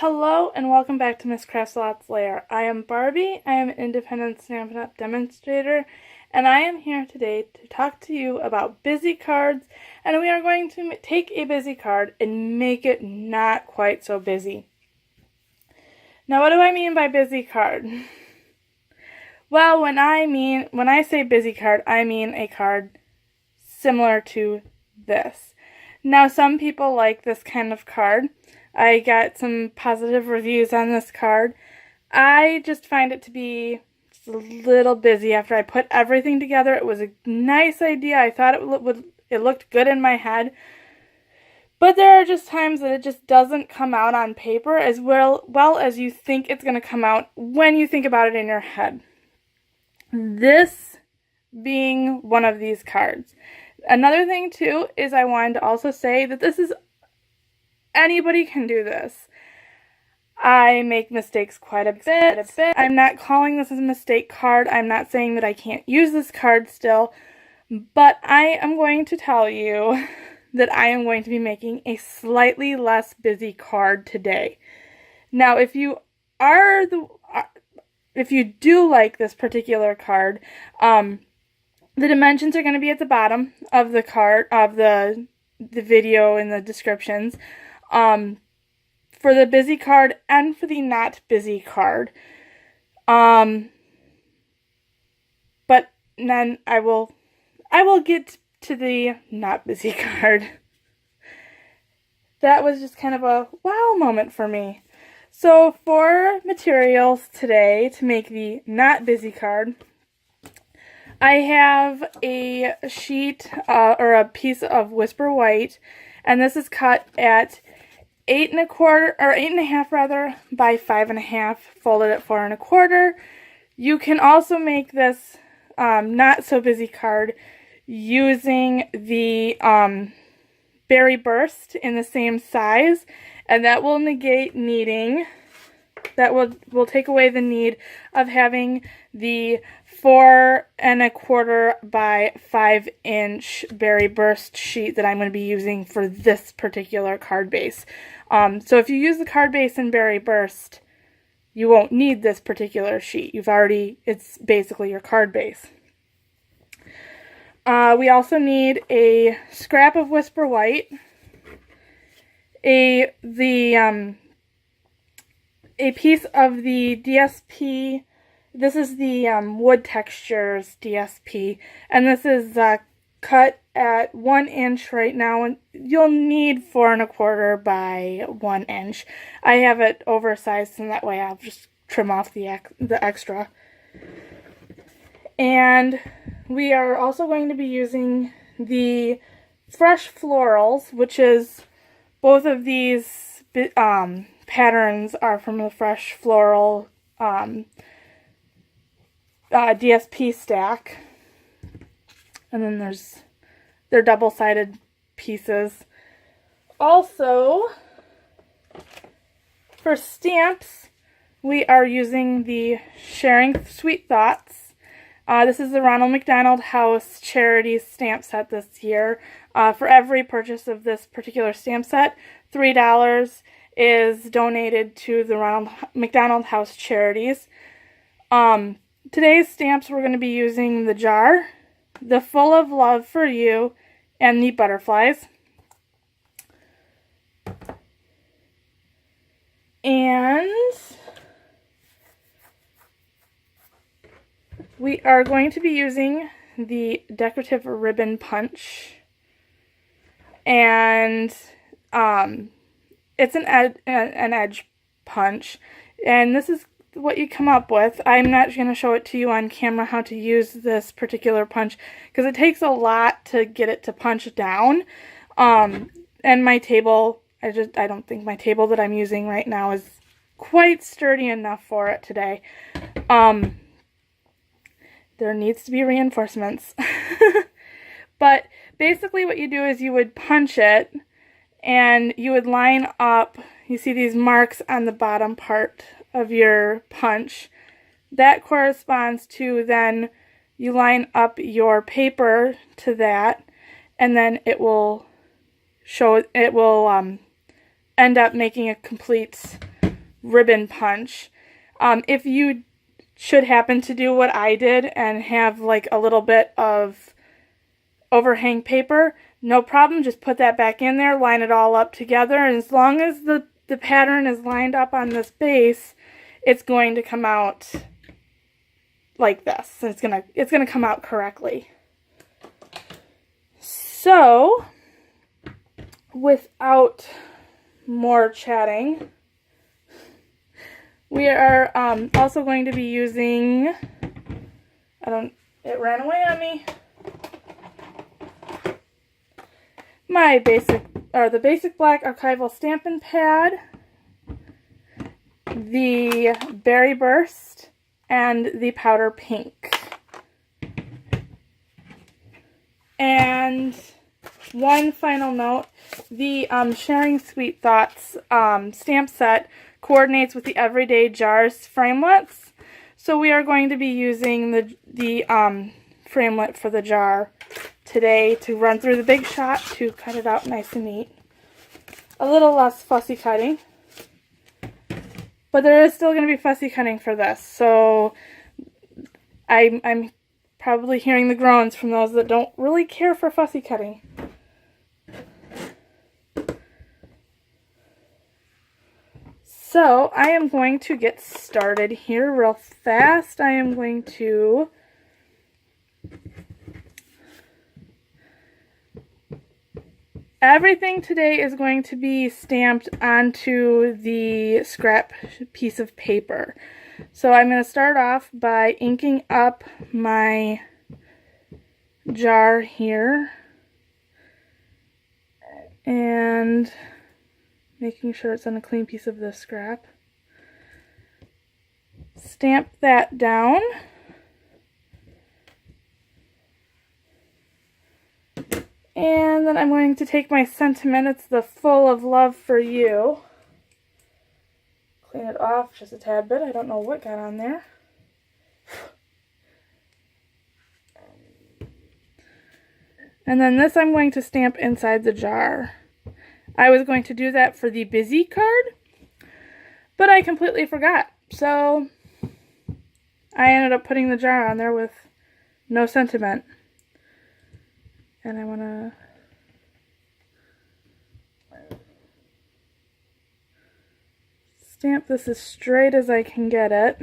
Hello and welcome back to Miss Crafts-A-Lot's Lair. I am Barbie, I am an independent Stampin' Up! Demonstrator, and I am here today to talk to you about busy cards, and we are going to take a busy card and make it not quite so busy. Now what do I mean by busy card? Well, when I say busy card, I mean a card similar to this. Now some people like this kind of card. I got some positive reviews on this card. I just find it to be just a little busy after I put everything together. It was a nice idea. I thought it looked good in my head. But there are just times that it just doesn't come out on paper as well as you think it's going to come out when you think about it in your head. This being one of these cards. Another thing too is I wanted to also say that this is anybody can do this. I make mistakes quite a bit. I'm not calling this a mistake card. I'm not saying that I can't use this card still, but I am going to tell you that I am going to be making a slightly less busy card today. Now, if you do like this particular card, the dimensions are going to be at the bottom of the card, of the video in the descriptions. For the busy card and for the not busy card. But then I will get to the not busy card. That was just kind of a wow moment for me. So for materials today to make the not busy card, I have a sheet or a piece of Whisper White, and this is cut at 8 1/4 rather by 5 1/2, folded at 4 1/4. You can also make this not so busy card using the Berry Burst in the same size, and that will negate needing. That will take away the need of having the 4 1/4 by 5 inch Berry Burst sheet that I'm going to be using for this particular card base. So if you use the card base in Berry Burst, you won't need this particular sheet. It's basically your card base. We also need a scrap of Whisper White, a piece of the DSP. This is the Wood Textures DSP, and this is cut at 1 inch right now, and you'll need 4 1/4 by 1 inch. I have it oversized, and that way I'll just trim off the extra. And we are also going to be using the Fresh Florals, which is both of these patterns are from the Fresh Floral DSP stack, and then they're double-sided pieces. Also, for stamps, we are using the Sharing Sweet Thoughts. This is the Ronald McDonald House Charity stamp set this year. For every purchase of this particular stamp set, $3 is donated to the Ronald McDonald House Charities. Today's stamps, we're going to be using the jar, the Full of Love for You, and the butterflies. And we are going to be using the decorative ribbon punch, and it's an edge punch, and this is what you come up with. I'm not going to show it to you on camera how to use this particular punch because it takes a lot to get it to punch down. And my table, I don't think my table that I'm using right now is quite sturdy enough for it today. There needs to be reinforcements. But basically what you do is you would punch it and you would line up, you see these marks on the bottom part of your punch. That corresponds to, then you line up your paper to that, and then it will end up making a complete ribbon punch. If you should happen to do what I did and have like a little bit of overhang paper, no problem, just put that back in there, line it all up together, and as long as the pattern is lined up on this base, it's going to come out like this. It's gonna come out correctly. So, without more chatting, we are also going to be using, it ran away on me, the basic black archival Stampin' pad, the Berry Burst, and the powder pink. And one final note, the Sharing Sweet Thoughts stamp set coordinates with the Everyday Jars framelets. So we are going to be using the framelit for the jar today to run through the Big Shot to cut it out nice and neat. A little less fussy cutting, but there is still going to be fussy cutting for this. So I'm probably hearing the groans from those that don't really care for fussy cutting. So I am going to get started here real fast. I am going to everything today is going to be stamped onto the scrap piece of paper. So I'm going to start off by inking up my jar here and making sure it's on a clean piece of the scrap. Stamp that down. And then I'm going to take my sentiment, it's the Full of Love for You. Clean it off just a tad bit, I don't know what got on there. And then this I'm going to stamp inside the jar. I was going to do that for the Busy card, but I completely forgot. So I ended up putting the jar on there with no sentiment. And I want to stamp this as straight as I can get it.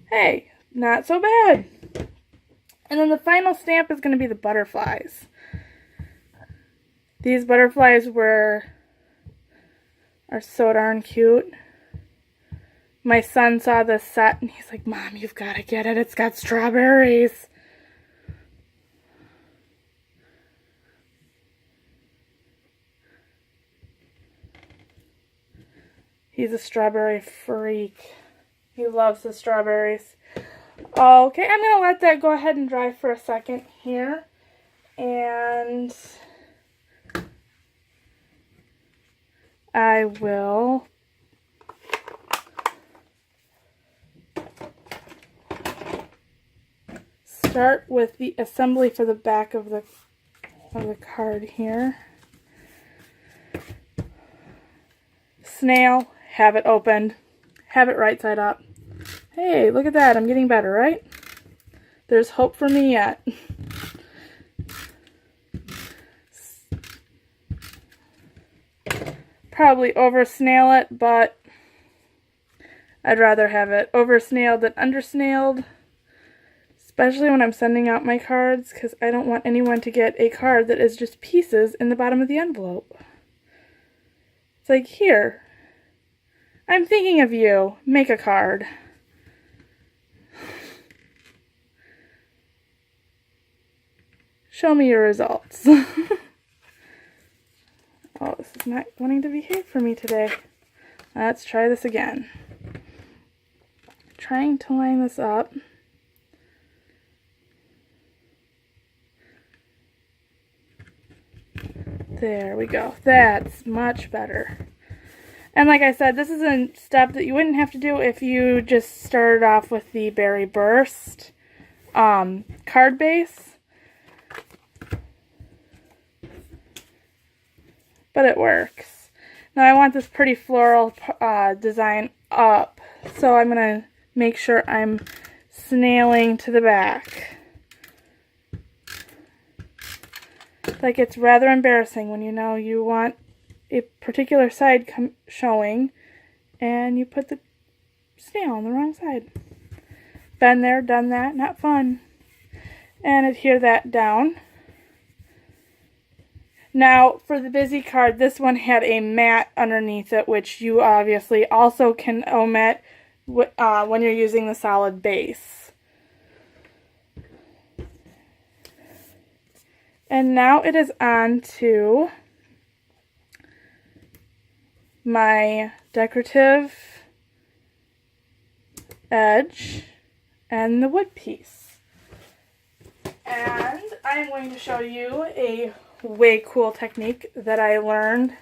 Hey, not so bad. And then the final stamp is going to be the butterflies. These butterflies are so darn cute. My son saw this set and he's like, Mom, you've got to get it. It's got strawberries. He's a strawberry freak. He loves the strawberries. Okay, I'm going to let that go ahead and dry for a second here. And I will start with the assembly for the back of the card here. Snail, have it opened, have it right side up. Hey, look at that, I'm getting better, right? There's hope for me yet. Probably over snail it, but I'd rather have it over snailed than under snailed, especially when I'm sending out my cards, because I don't want anyone to get a card that is just pieces in the bottom of the envelope. It's like, here, I'm thinking of you, make a card. Show me your results. Oh, this is not wanting to behave for me today. Let's try this again. Trying to line this up. There we go. That's much better. And like I said, this is a step that you wouldn't have to do if you just started off with the Berry Burst card base. But it works. Now I want this pretty floral design up, so I'm going to make sure I'm snailing to the back. Like, it's rather embarrassing when you know you want a particular side showing and you put the snail on the wrong side. Been there, done that, not fun. And adhere that down. Now, for the busy card, this one had a mat underneath it, which you obviously also can omit when you're using the solid base. And now it is on to my decorative edge and the wood piece. And I'm going to show you a way cool technique that I learned,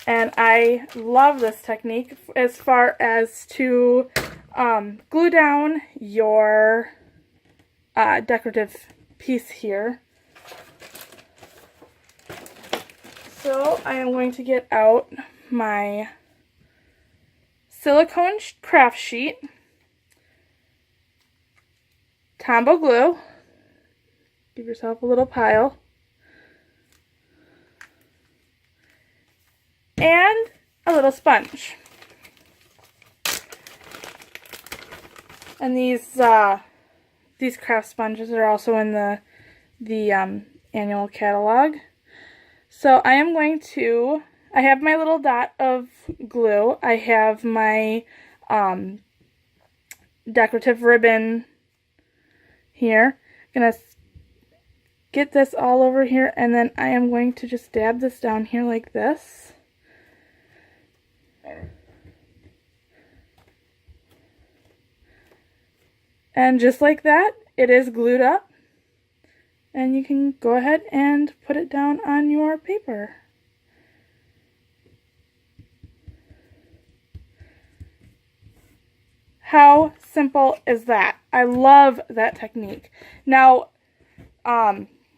and I love this technique as far as to glue down your decorative piece here. So I am going to get out my silicone craft sheet, Tombow glue, give yourself a little pile, and a little sponge. And these craft sponges are also in the annual catalog. So I am going to, I have my little dot of glue. I have my decorative ribbon here. I'm going to get this all over here, and then I am going to just dab this down here like this. And just like that, it is glued up. And you can go ahead and put it down on your paper. How simple is that? I love that technique. Now,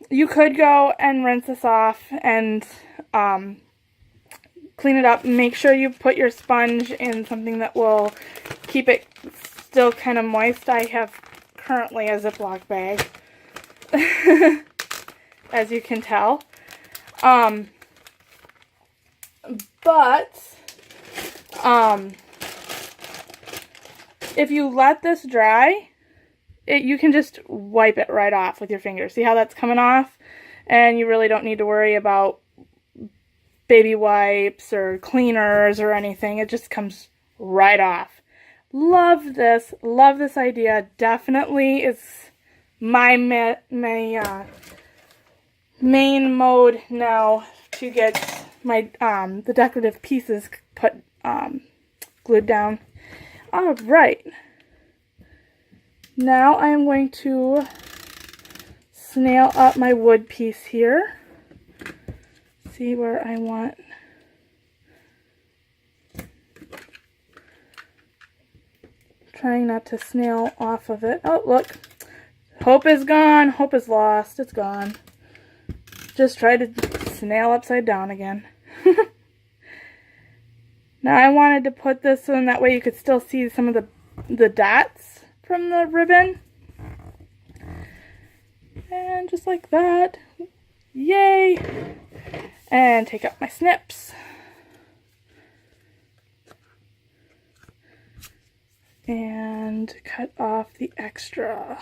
you could go and rinse this off and clean it up. Make sure you put your sponge in something that will keep it still kind of moist. I have currently a Ziploc bag, as you can tell. But if you let this dry, you can just wipe it right off with your fingers. See how that's coming off? And you really don't need to worry about baby wipes or cleaners or anything. It just comes right off. Love this idea. Definitely is my main mode now to get my the decorative pieces put glued down. All right. Now I am going to snail up my wood piece here. See where I want. Trying not to snail off of it. Oh, look. Hope is gone. Hope is lost. It's gone. Just try to snail upside down again. Now I wanted to put this in that way you could still see some of the dots from the ribbon. And just like that. Yay! And take out my snips. And cut off the extra.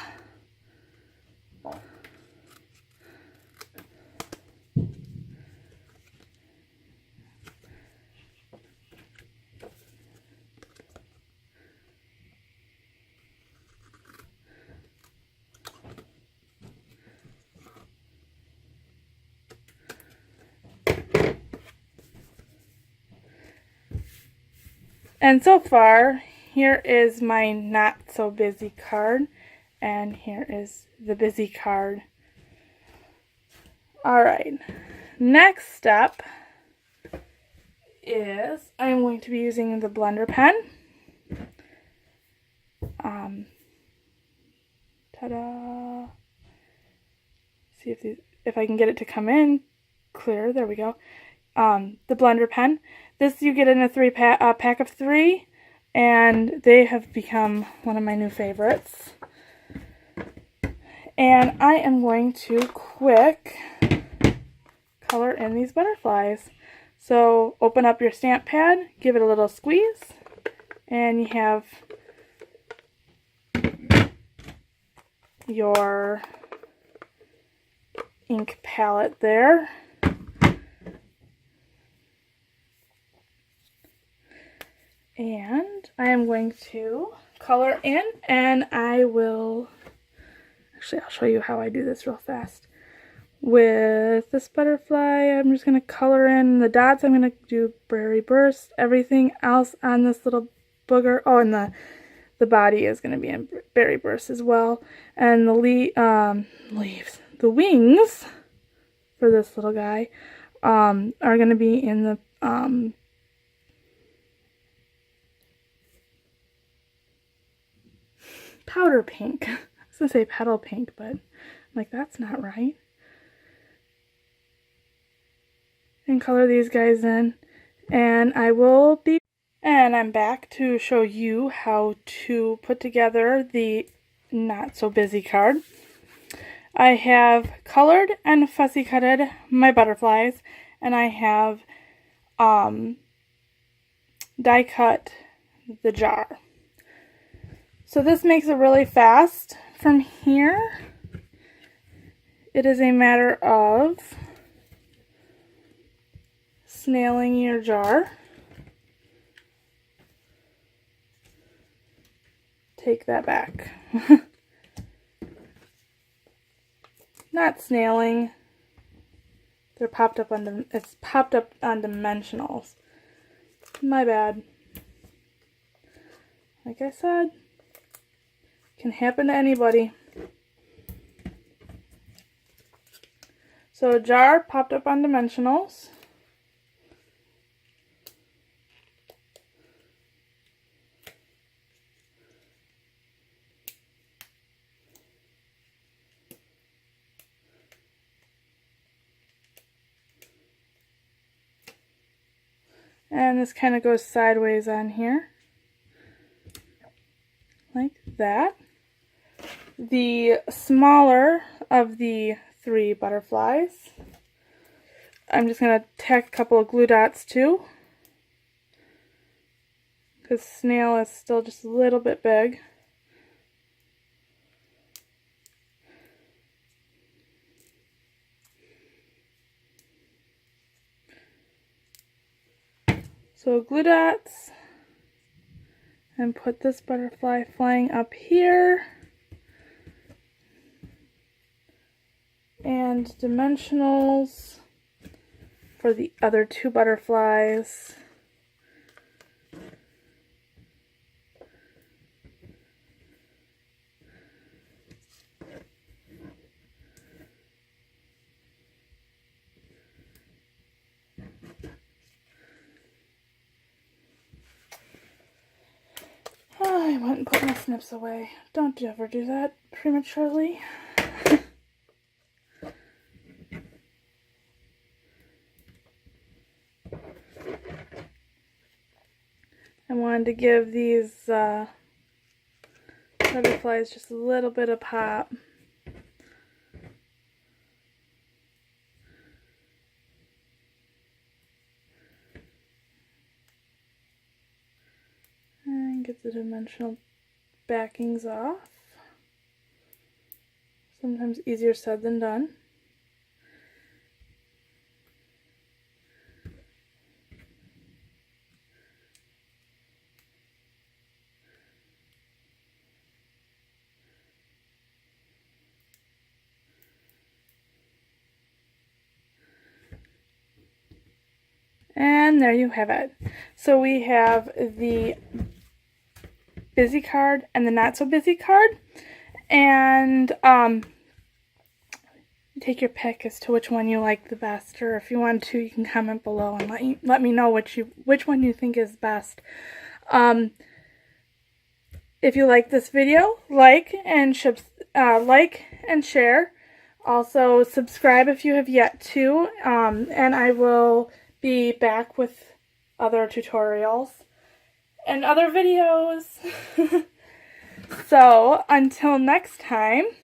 And so far, here is my not so busy card, and here is the busy card. Alright, next step is I'm going to be using the blender pen. Ta-da! See if I can get it to come in clear. There we go. the blender pen. This you get in a pack of 3, and they have become one of my new favorites. And I am going to quick color in these butterflies. So open up your stamp pad, give it a little squeeze, and you have your ink palette there. And I am going to color in, and I will, actually I'll show you how I do this real fast. With this butterfly, I'm just going to color in the dots. I'm going to do Berry Burst. Everything else on this little booger, oh, and the body is going to be in Berry Burst as well. And the leaves, the wings for this little guy are going to be in the powder pink. I was going to say petal pink, but I'm like, that's not right. And color these guys in, and I'm back to show you how to put together the Not So Busy card. I have colored and fussy cutted my butterflies, and I have die cut the jar. So this makes it really fast. From here, it is a matter of snailing your jar. Take that back. Not snailing. They're popped up on it's popped up on dimensionals. My bad. Like I said, can happen to anybody. So a jar popped up on dimensionals. And this kind of goes sideways on here, like that. The smaller of the 3 butterflies, I'm just going to tack a couple of glue dots to, because snail is still just a little bit big. So glue dots, and put this butterfly flying up here, and dimensionals for the other 2 butterflies. I went and put my snips away. Don't you ever do that prematurely. I wanted to give these butterflies just a little bit of pop. And get the dimensional backings off. Sometimes easier said than done. And there you have it. So we have the busy card and the not so busy card, and take your pick as to which one you like the best, or if you want to, you can comment below and let me know which one you think is best. If you like this video, like and share. Also subscribe if you have yet to, and I will be back with other tutorials and other videos. So, until next time.